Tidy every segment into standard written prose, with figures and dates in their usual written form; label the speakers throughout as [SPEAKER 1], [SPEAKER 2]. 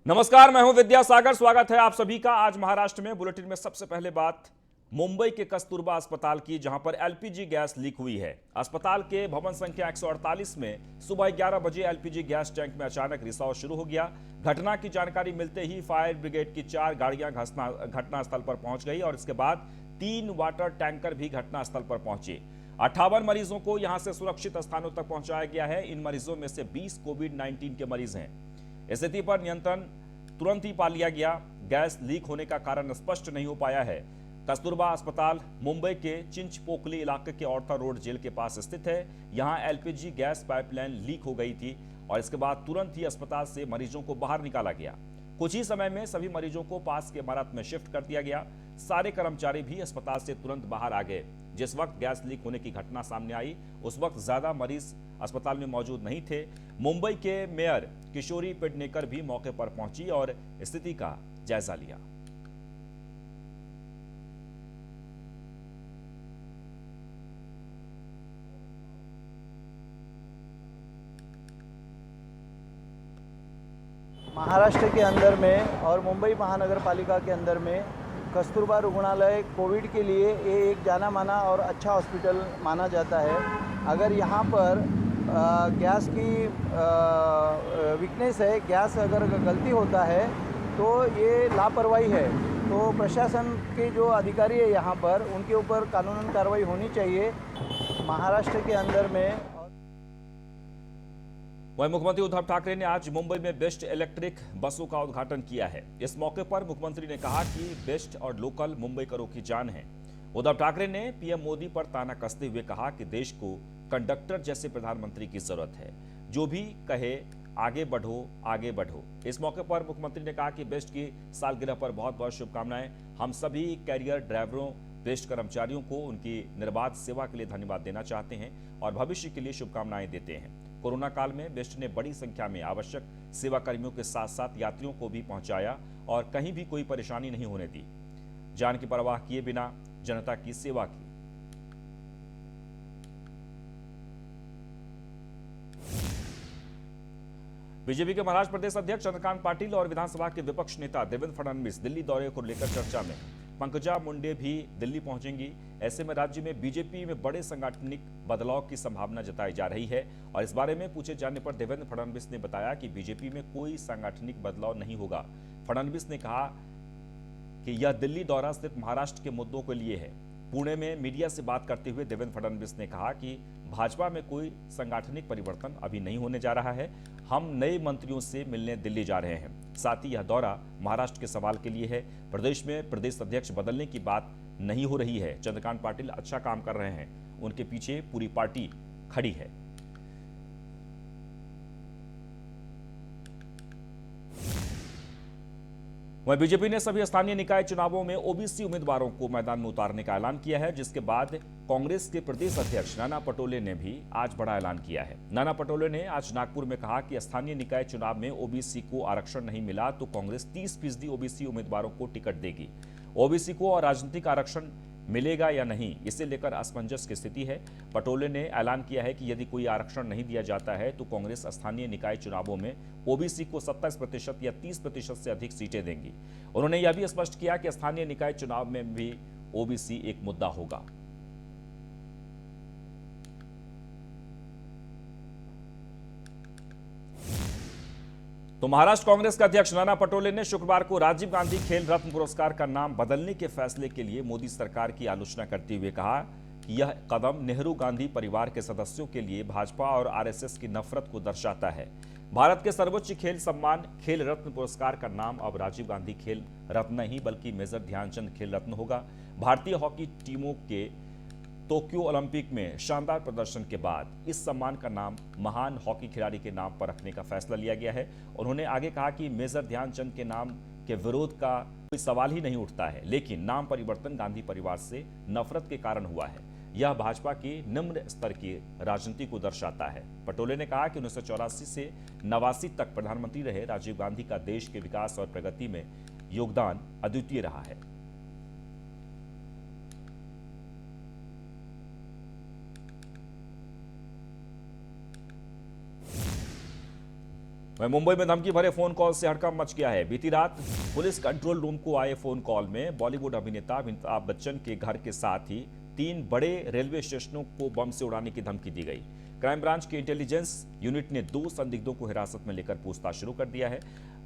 [SPEAKER 1] नमस्कार, मैं हूं विद्यासागर। स्वागत है आप सभी का आज महाराष्ट्र में। बुलेटिन में सबसे पहले बात मुंबई के कस्तूरबा अस्पताल की, जहां पर एलपीजी गैस लीक हुई है। अस्पताल के भवन संख्या 148 में सुबह 11 बजे एलपीजी गैस टैंक में अचानक रिसाव शुरू हो गया। घटना की जानकारी मिलते ही फायर ब्रिगेड की 4 गाड़ियां घटनास्थल पर पहुंच गई और इसके बाद 3 वाटर टैंकर भी घटनास्थल पर पहुंचे। 58 मरीजों को यहां से सुरक्षित स्थानों तक पहुंचाया गया है। इन मरीजों में से 20 कोविड-19 के मरीज हैं। स्थिति पर नियंत्रण तुरंत ही पा लिया गया। गैस लीक होने का कारण स्पष्ट नहीं हो पाया है। कस्तूरबा अस्पताल मुंबई के चिंचपोकली इलाके के ऑर्थर रोड जेल के पास स्थित है। यहां एलपीजी गैस पाइपलाइन लीक हो गई थी और इसके बाद तुरंत ही अस्पताल से मरीजों को बाहर निकाला गया। कुछ ही समय में सभी मरीजों को पास के इमारत में शिफ्ट कर दिया गया। सारे कर्मचारी भी अस्पताल से तुरंत बाहर आ गए। जिस वक्त गैस लीक होने की घटना सामने आई उस वक्त ज्यादा मरीज अस्पताल में मौजूद नहीं थे। मुंबई के मेयर किशोरी पेडनेकर भी मौके पर पहुंची और स्थिति का जायजा लिया।
[SPEAKER 2] महाराष्ट्र के अंदर में और मुंबई महानगर पालिका के अंदर में कस्तूरबा रुग्णालय कोविड के लिए ये एक जाना माना और अच्छा हॉस्पिटल माना जाता है। अगर यहाँ पर गैस की वीकनेस है, गैस अगर गलती होता है तो ये लापरवाही है। तो प्रशासन के जो अधिकारी है यहाँ पर, उनके ऊपर कानूनन कार्रवाई होनी चाहिए। महाराष्ट्र के अंदर में
[SPEAKER 1] वहीं मुख्यमंत्री उद्धव ठाकरे ने आज मुंबई में बेस्ट इलेक्ट्रिक बसों का उद्घाटन किया है। इस मौके पर मुख्यमंत्री ने कहा कि बेस्ट और लोकल मुंबईकरों की जान है। उद्धव ठाकरे ने पीएम मोदी पर ताना कसते हुए कहा कि देश को कंडक्टर जैसे प्रधानमंत्री की जरूरत है, जो भी कहे आगे बढ़ो आगे बढ़ो। इस मौके पर मुख्यमंत्री ने कहा कि बेस्ट की सालगिरह पर बहुत बहुत शुभकामनाएं। हम सभी कैरियर ड्राइवरों, बेस्ट कर्मचारियों को उनकी निर्बाध सेवा के लिए धन्यवाद देना चाहते हैं और भविष्य के लिए शुभकामनाएं देते हैं। कोरोना काल में बेस्ट ने बड़ी संख्या में आवश्यक सेवा कर्मियों के साथ साथ यात्रियों को भी पहुंचाया और कहीं भी कोई परेशानी नहीं होने दी। जान की परवाह किए बिना जनता की सेवा की। बीजेपी के महाराष्ट्र प्रदेश अध्यक्ष चंद्रकांत पाटिल और विधानसभा के विपक्ष नेता देवेंद्र फडणवीस दिल्ली दौरे को लेकर चर्चा में। पंकजा मुंडे भी दिल्ली पहुंचेंगी। ऐसे में राज्य में बीजेपी में बड़े सांगठनिक बदलाव की संभावना जताई जा रही है और इस बारे में पूछे जाने पर देवेंद्र फडणवीस ने बताया कि बीजेपी में कोई सांगठनिक बदलाव नहीं होगा। फडणवीस ने कहा कि यह दिल्ली दौरा सिर्फ महाराष्ट्र के मुद्दों के लिए है। पुणे में मीडिया से बात करते हुए देवेंद्र फडणवीस ने कहा कि भाजपा में कोई सांगठनिक परिवर्तन अभी नहीं होने जा रहा है। हम नए मंत्रियों से मिलने दिल्ली जा रहे हैं। साथ ही यह दौरा महाराष्ट्र के सवाल के लिए है। प्रदेश में प्रदेश अध्यक्ष बदलने की बात नहीं हो रही है। चंद्रकांत पाटिल अच्छा काम कर रहे हैं, उनके पीछे पूरी पार्टी खड़ी है। वहीं बीजेपी ने सभी स्थानीय निकाय चुनावों में ओबीसी उम्मीदवारों को मैदान में उतारने का ऐलान किया है, जिसके बाद कांग्रेस के प्रदेश अध्यक्ष नाना पटोले ने भी आज बड़ा ऐलान किया है। नाना पटोले ने आज नागपुर में कहा कि स्थानीय निकाय चुनाव में ओबीसी को आरक्षण नहीं मिला तो कांग्रेस 30% ओबीसी उम्मीदवारों को टिकट देगी। ओबीसी को और राजनीतिक आरक्षण मिलेगा या नहीं, इसे लेकर असमंजस की स्थिति है। पटोले ने ऐलान किया है कि यदि कोई आरक्षण नहीं दिया जाता है तो कांग्रेस स्थानीय निकाय चुनावों में ओबीसी को 27% या 30% से अधिक सीटें देंगी। उन्होंने यह भी स्पष्ट किया कि स्थानीय निकाय चुनाव में भी ओबीसी एक मुद्दा होगा। तो महाराष्ट्र कांग्रेस के अध्यक्ष नाना पटोले ने शुक्रवार को राजीव गांधी खेल रत्न पुरस्कार का नाम बदलने के फैसले के लिए मोदी सरकार की आलोचना करते हुए कहा कि यह कदम नेहरू गांधी परिवार के सदस्यों के लिए भाजपा और आरएसएस की नफरत को दर्शाता है। भारत के सर्वोच्च खेल सम्मान खेल रत्न पुरस्कार का नाम अब राजीव गांधी खेल रत्न नहीं बल्कि मेजर ध्यानचंद खेल रत्न होगा। भारतीय हॉकी टीमों के टोक्यो ओलंपिक में शानदार प्रदर्शन के बाद इस सम्मान का नाम महान हॉकी खिलाड़ी के नाम पर रखने का फैसला लिया गया है। उन्होंने आगे कहा कि मेजर ध्यानचंद के नाम के विरोध का कोई सवाल ही नहीं उठता है, लेकिन नाम परिवर्तन गांधी परिवार से नफरत के कारण हुआ है। यह भाजपा की निम्न स्तर की राजनीति को दर्शाता है। पटोले ने कहा कि 1984 से 89 तक प्रधानमंत्री रहे राजीव गांधी का देश के विकास और प्रगति में योगदान अद्वितीय रहा है। वहीं मुंबई में धमकी भरे फोन कॉल से हड़कंप मच गया है। बीती रात पुलिस कंट्रोल रूम को आए फोन कॉल में बॉलीवुड अभिनेता अमिताभ बच्चन के घर के साथ ही 3 बड़े रेलवे स्टेशनों को बम से उड़ाने की धमकी दी गई। क्राइम ब्रांच की इंटेलिजेंस यूनिट ने 2 संदिग्धों को हिरासत में लेकर पूछताछ शुरू कर दिया है।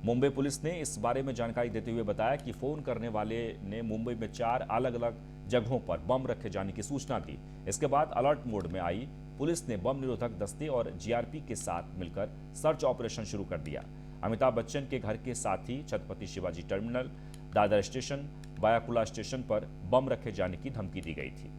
[SPEAKER 1] मुंबई पुलिस ने इस बारे में जानकारी देते हुए बताया कि फोन करने वाले ने मुंबई में 4 अलग अलग जगहों पर बम रखे जाने की सूचना दी। इसके बाद अलर्ट मोड में आई पुलिस ने बम निरोधक दस्ते और जीआरपी के साथ मिलकर सर्च ऑपरेशन शुरू कर दिया। अमिताभ बच्चन के घर के साथ ही Chhatrapati Shivaji terminal, Dadar station, Byculla station पर बम रखे जाने की धमकी दी गई थी।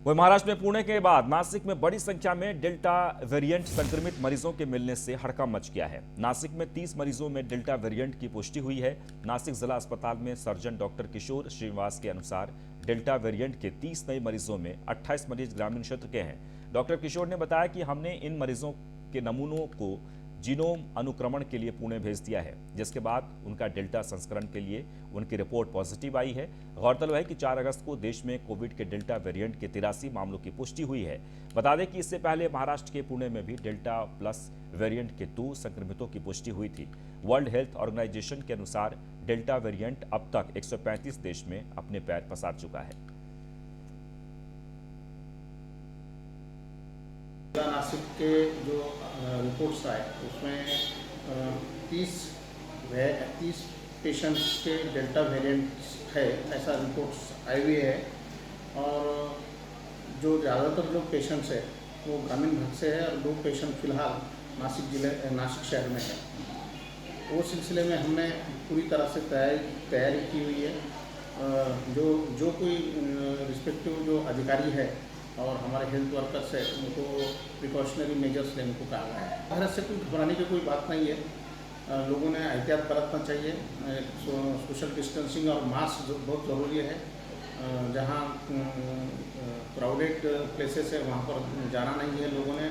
[SPEAKER 1] वहीं महाराष्ट्र में पुणे के बाद नासिक में बड़ी संख्या में डेल्टा वेरिएंट संक्रमित मरीजों के मिलने से हड़कंप मच गया है। नासिक में 30 मरीजों में डेल्टा वेरिएंट की पुष्टि हुई है। नासिक जिला अस्पताल में सर्जन डॉक्टर किशोर श्रीनिवास के अनुसार डेल्टा वेरिएंट के 30 नए मरीजों में 28 मरीज ग्रामीण क्षेत्र के हैं। डॉक्टर किशोर ने बताया कि हमने इन मरीजों के नमूनों को जीनोम अनुक्रमण के लिए पुणे भेज दिया है, जिसके बाद उनका डेल्टा संस्करण के लिए उनकी रिपोर्ट पॉजिटिव आई है। गौरतलब है कि 4 अगस्त को देश में कोविड के डेल्टा वेरिएंट के 83 मामलों की पुष्टि हुई है। बता दें कि इससे पहले महाराष्ट्र के पुणे में भी डेल्टा प्लस वेरिएंट के 2 संक्रमितों की पुष्टि हुई थी। वर्ल्ड हेल्थ ऑर्गेनाइजेशन के अनुसार डेल्टा वेरिएंट अब तक 135 देश में अपने पैर पसार चुका है।
[SPEAKER 3] नासिक के जो रिपोर्ट्स आए उसमें 30 पेशेंट्स के डेल्टा वेरिएंट्स है, ऐसा रिपोर्ट्स आई हुई है। और जो ज़्यादातर जो पेशेंट्स है वो ग्रामीण भाग से है और 2 पेशेंट फिलहाल नासिक शहर में है। वो सिलसिले में हमने पूरी तरह से तैयारी की हुई है। जो कोई रिस्पेक्टिव जो अधिकारी है और हमारे हेल्थ वर्कर्स है उनको प्रिकॉशनरी मेजर्स लेने को कहा गया है। भारत से कोई घबराने की कोई बात नहीं है। लोगों ने एहतियात बरतना चाहिए। सोशल डिस्टेंसिंग और मास्क बहुत ज़रूरी है। जहाँ क्राउडेड प्लेसेस है वहाँ पर जाना नहीं है लोगों ने।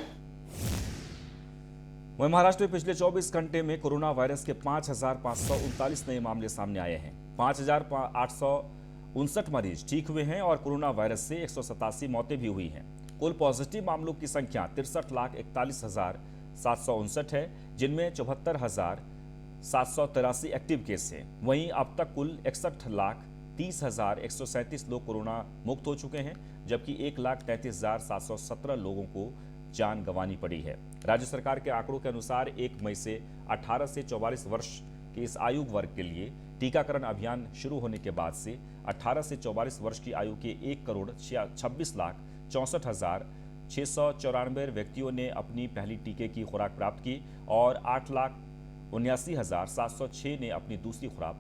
[SPEAKER 1] वहीं महाराष्ट्र में पिछले 24 घंटे में कोरोना वायरस के 5,539 नए मामले सामने आए हैं। 5,859 मरीज ठीक हुए हैं और कोरोना वायरस से 187 मौतें भी हुई हैं। कुल पॉजिटिव मामलों की संख्या 63,41,759 है, जिनमें 74,783 एक्टिव केस हैं। वहीं अब तक कुल 61,30,137 लोग कोरोना मुक्त हो चुके हैं, जबकि 1,33,717 लोगों को जान गंवानी पड़ी है। राज्य सरकार के आंकड़ों के अनुसार 1 मई से 18 से 44 वर्ष के इस आयु वर्ग के लिए टीकाकरण अभियान शुरू होने के बाद से 18 से 44 वर्ष की आयु के 1,26,64,694 व्यक्तियों ने अपनी पहली टीके की खुराक प्राप्त की और 8,79,706 ने अपनी दूसरी खुराक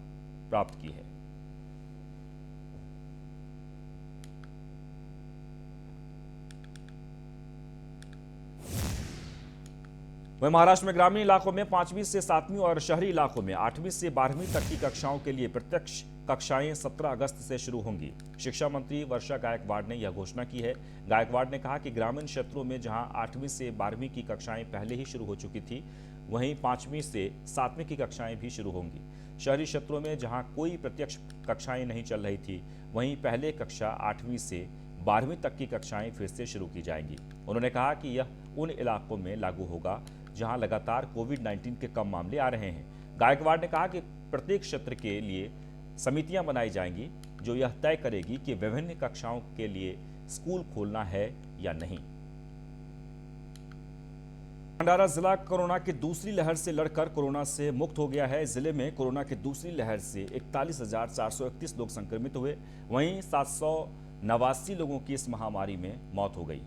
[SPEAKER 1] प्राप्त की है। वहीं महाराष्ट्र में ग्रामीण इलाकों में 5वीं से 7वीं और शहरी इलाकों में 8वीं से 12वीं तक की कक्षाओं के लिए प्रत्यक्ष कक्षाएं 17 अगस्त से शुरू होंगी। शिक्षा मंत्री वर्षा गायकवाड़ ने यह घोषणा की है। गायकवाड़ ने कहा कि ग्रामीण क्षेत्रों में जहां 8वीं से 12वीं की कक्षाएं पहले ही शुरू हो चुकी थी, वहीं 5वीं से 7वीं की कक्षाएं भी शुरू होंगी। शहरी क्षेत्रों में जहां कोई प्रत्यक्ष कक्षाएं नहीं चल रही थी, वहीं पहले कक्षा 8वीं से 12वीं तक की कक्षाएं फिर से शुरू की जाएंगी। उन्होंने कहा कि यह उन इलाकों में लागू होगा जहां लगातार कोविड-19 के कम मामले आ रहे हैं। गायकवाड़ ने कहा कि प्रत्येक क्षेत्र के लिए समितियां बनाई जाएंगी जो यह तय करेगी कि विभिन्न कक्षाओं के लिए स्कूल खोलना है या नहीं। भंडारा जिला कोरोना की दूसरी लहर से लड़कर कोरोना से मुक्त हो गया है। जिले में कोरोना की दूसरी लहर से 41,431 लोग संक्रमित हुए, वहीं 789 लोगों की इस महामारी में मौत हो गई।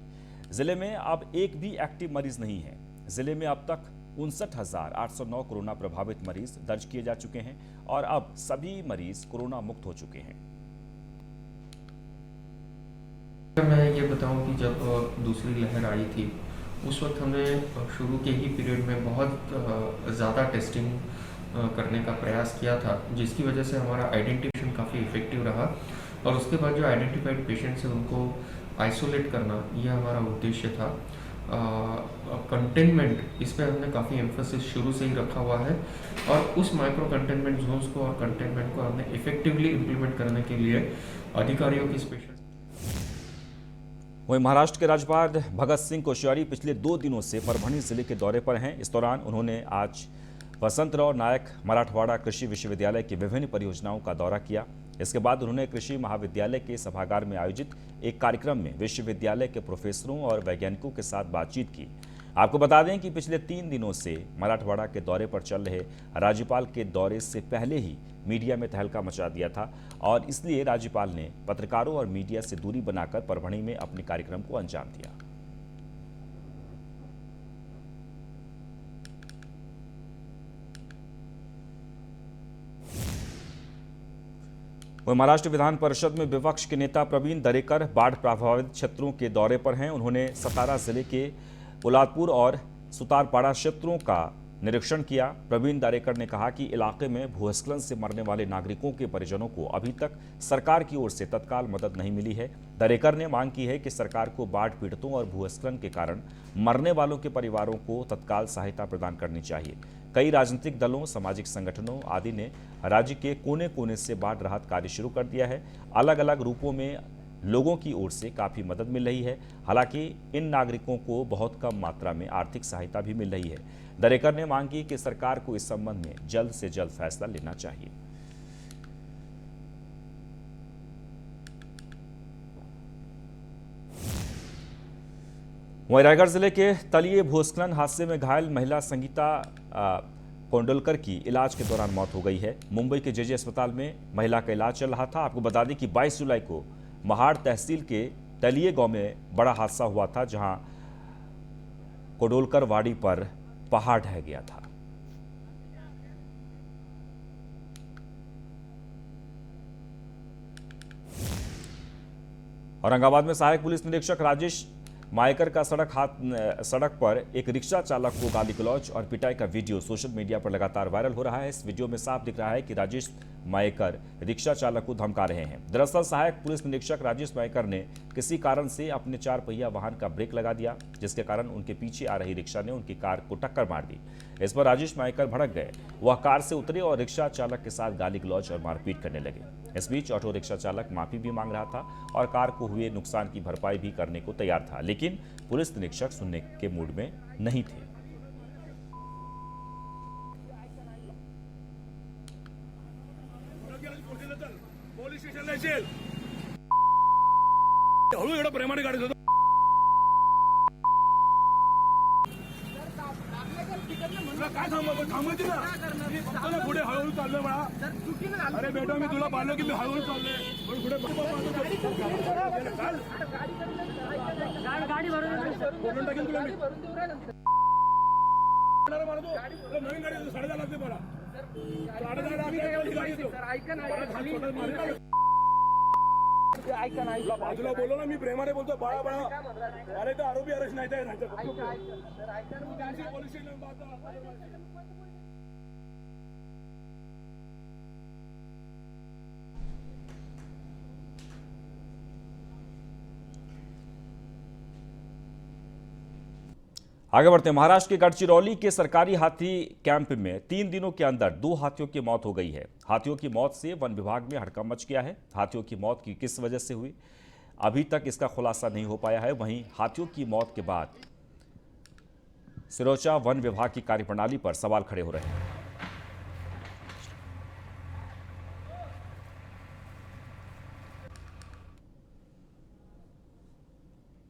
[SPEAKER 1] जिले में अब एक भी एक्टिव मरीज नहीं है। जिले में अब तक 59,809 कोरोना प्रभावित मरीज दर्ज किए जा चुके हैं और अब सभी मरीज कोरोना मुक्त हो चुके हैं।
[SPEAKER 4] मैं ये बताऊं कि जब दूसरी लहर आई थी उस वक्त हमने शुरू के ही पीरियड में बहुत ज़्यादा टेस्टिंग करने का प्रयास किया था, जिसकी वजह से हमारा आइडेंटिफिकेशन काफ़ी इफेक्टिव रहा। और उसके बाद जो आइडेंटिफाइड पेशेंट्स हैं उनको आइसोलेट करना, ये हमारा उद्देश्य था। कंटेनमेंट, इस पर हमने काफ़ी एम्फोसिस शुरू से ही रखा हुआ है और उस माइक्रो कंटेनमेंट जोन्स को और कंटेनमेंट को हमने इफेक्टिवली इम्प्लीमेंट करने के लिए अधिकारियों की स्पेशल
[SPEAKER 1] वहीं महाराष्ट्र के राज्यपाल भगत सिंह कोश्यारी पिछले 2 दिनों से परभणी जिले के दौरे पर हैं। इस दौरान उन्होंने आज वसंतराव नायक मराठवाड़ा कृषि विश्वविद्यालय की विभिन्न परियोजनाओं का दौरा किया। इसके बाद उन्होंने कृषि महाविद्यालय के सभागार में आयोजित एक कार्यक्रम में विश्वविद्यालय के प्रोफेसरों और वैज्ञानिकों के साथ बातचीत की। आपको बता दें कि पिछले 3 दिनों से मराठवाड़ा के दौरे पर चल रहे राज्यपाल के दौरे से पहले ही मीडिया में तहलका मचा दिया था और इसलिए राज्यपाल ने पत्रकारों और मीडिया से दूरी बनाकर परभणी में अपने कार्यक्रम को अंजाम दिया। वहीं महाराष्ट्र विधान परिषद में विपक्ष के नेता प्रवीण दरेकर बाढ़ प्रभावित क्षेत्रों के दौरे पर हैं। उन्होंने सतारा जिले के पोलादपुर और सुतारपाड़ा क्षेत्रों का निरीक्षण किया। प्रवीण दरेकर ने कहा कि इलाके में भूस्खलन से मरने वाले नागरिकों के परिजनों को अभी तक सरकार की ओर से तत्काल मदद नहीं मिली है। दरेकर ने मांग की है कि सरकार को बाढ़ पीड़ितों और भूस्खलन के कारण मरने वालों के परिवारों को तत्काल सहायता प्रदान करनी चाहिए। कई राजनीतिक दलों, सामाजिक संगठनों आदि ने राज्य के कोने कोने से बाढ़ राहत कार्य शुरू कर दिया है। अलग अलग रूपों में लोगों की ओर से काफी मदद मिल रही है। हालांकि इन नागरिकों को बहुत कम मात्रा में आर्थिक सहायता भी मिल रही है। दरेकर ने मांग की कि सरकार को इस संबंध में जल्द से जल्द फैसला लेना चाहिए। वहीं रायगढ़ जिले के तलिये भूस्खलन हादसे में घायल महिला संगीता कोंडोलकर की इलाज के दौरान मौत हो गई है। मुंबई के जेजे अस्पताल में महिला का इलाज चल रहा था। आपको बता दें कि 22 जुलाई को महाड़ तहसील के तलिये गांव में बड़ा हादसा हुआ था, जहां कोडोलकर वाड़ी पर पहाड़ ढह गया था। औरंगाबाद में सहायक पुलिस निरीक्षक राजेश मायकर का सड़क पर एक रिक्शा चालक को गाली गलौज और पिटाई का वीडियो सोशल मीडिया पर लगातार वायरल हो रहा है। इस वीडियो में साफ दिख रहा है कि राजेश मायकर रिक्शा चालक को धमका रहे हैं। दरअसल सहायक पुलिस निरीक्षक राजेश मायकर ने किसी कारण से अपने 4 पहिया वाहन का ब्रेक लगा दिया, जिसके कारण उनके पीछे आ रही रिक्शा ने उनकी कार को टक्कर मार दी। इस पर राजेश मायकर भड़क गए। वह कार से उतरे और रिक्शा चालक के साथ गाली गलौज और मारपीट करने लगे। इस बीच ऑटो रिक्शा चालक माफी भी मांग रहा था और कार को हुए नुकसान की भरपाई भी करने को तैयार था, लेकिन पुलिस निरीक्षक सुनने के मूड में नहीं थे।
[SPEAKER 5] पुढे हळूहळू चाललोय बाळा. अरे बेटा मी तुला पाहिलं की मी हळूहळू चाललोय. पुढे गाडी भरून टाकेल तुला मी. नवीन गाडी 10.5 लागते मला. 10.5 गाडी येतो. ऐका ना बाजूला बोलो ना, मी प्रेमाने बोलतो बाळा बाळा. अरे तो आरोपी अरेस्ट नाही तर पोलीस स्टेशन.
[SPEAKER 1] आगे बढ़ते हैं। महाराष्ट्र के गढ़चिरौली के सरकारी हाथी कैंप में 3 दिनों के अंदर 2 हाथियों की मौत हो गई है। हाथियों की मौत से वन विभाग में हड़कंप मच गया है। हाथियों की मौत की किस वजह से हुई, अभी तक इसका खुलासा नहीं हो पाया है। वहीं हाथियों की मौत के बाद सिरोंचा वन विभाग की कार्यप्रणाली पर सवाल खड़े हो रहे हैं।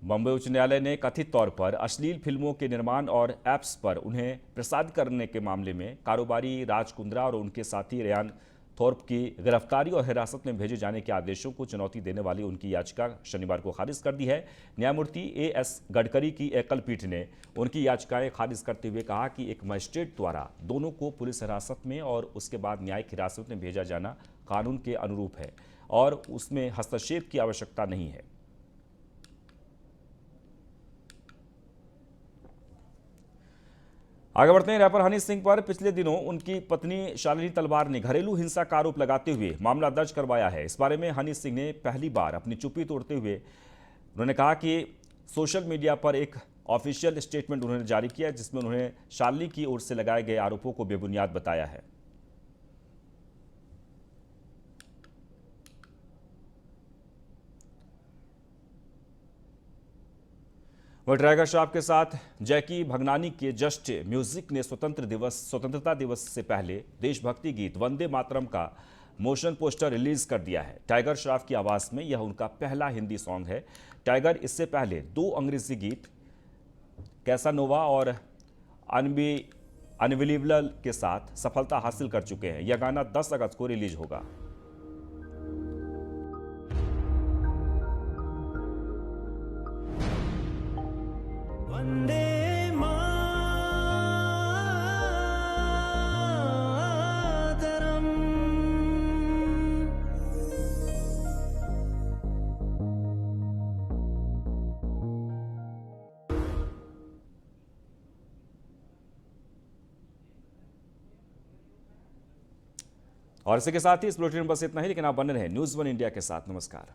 [SPEAKER 1] बम्बई उच्च न्यायालय ने कथित तौर पर अश्लील फिल्मों के निर्माण और ऐप्स पर उन्हें प्रसारित करने के मामले में कारोबारी राज कुंद्रा और उनके साथी रेयान थोर्प की गिरफ्तारी और हिरासत में भेजे जाने के आदेशों को चुनौती देने वाली उनकी याचिका शनिवार को खारिज कर दी है। न्यायमूर्ति एएस गडकरी की एकल पीठ ने उनकी याचिकाएं खारिज करते हुए कहा कि एक मजिस्ट्रेट द्वारा दोनों को पुलिस हिरासत में और उसके बाद न्यायिक हिरासत में भेजा जाना कानून के अनुरूप है और उसमें हस्तक्षेप की आवश्यकता नहीं है। आगे बढ़ते हैं। रैपर हनी सिंह पर पिछले दिनों उनकी पत्नी शालिनी तलवार ने घरेलू हिंसा का आरोप लगाते हुए मामला दर्ज करवाया है। इस बारे में हनी सिंह ने पहली बार अपनी चुप्पी तोड़ते हुए उन्होंने कहा कि सोशल मीडिया पर एक ऑफिशियल स्टेटमेंट उन्होंने जारी किया, जिसमें उन्होंने शालिनी की ओर से लगाए गए आरोपों को बेबुनियाद बताया है। वह टाइगर श्रॉफ के साथ जैकी भगनानी के जस्ट म्यूजिक ने स्वतंत्रता दिवस से पहले देशभक्ति गीत वंदे मातरम का मोशन पोस्टर रिलीज कर दिया है। टाइगर श्रॉफ की आवाज में यह उनका पहला हिंदी सॉन्ग है। टाइगर इससे पहले 2 अंग्रेजी गीत कैसानोवा और अनबिलीवेबल के साथ सफलता हासिल कर चुके हैं। यह गाना 10 अगस्त को रिलीज होगा।
[SPEAKER 6] वंदे मातरम।
[SPEAKER 1] और इसी के साथ ही इस बुलेटिन में बस इतना ही, लेकिन आप बने रहें न्यूज़ 1 इंडिया के साथ। नमस्कार।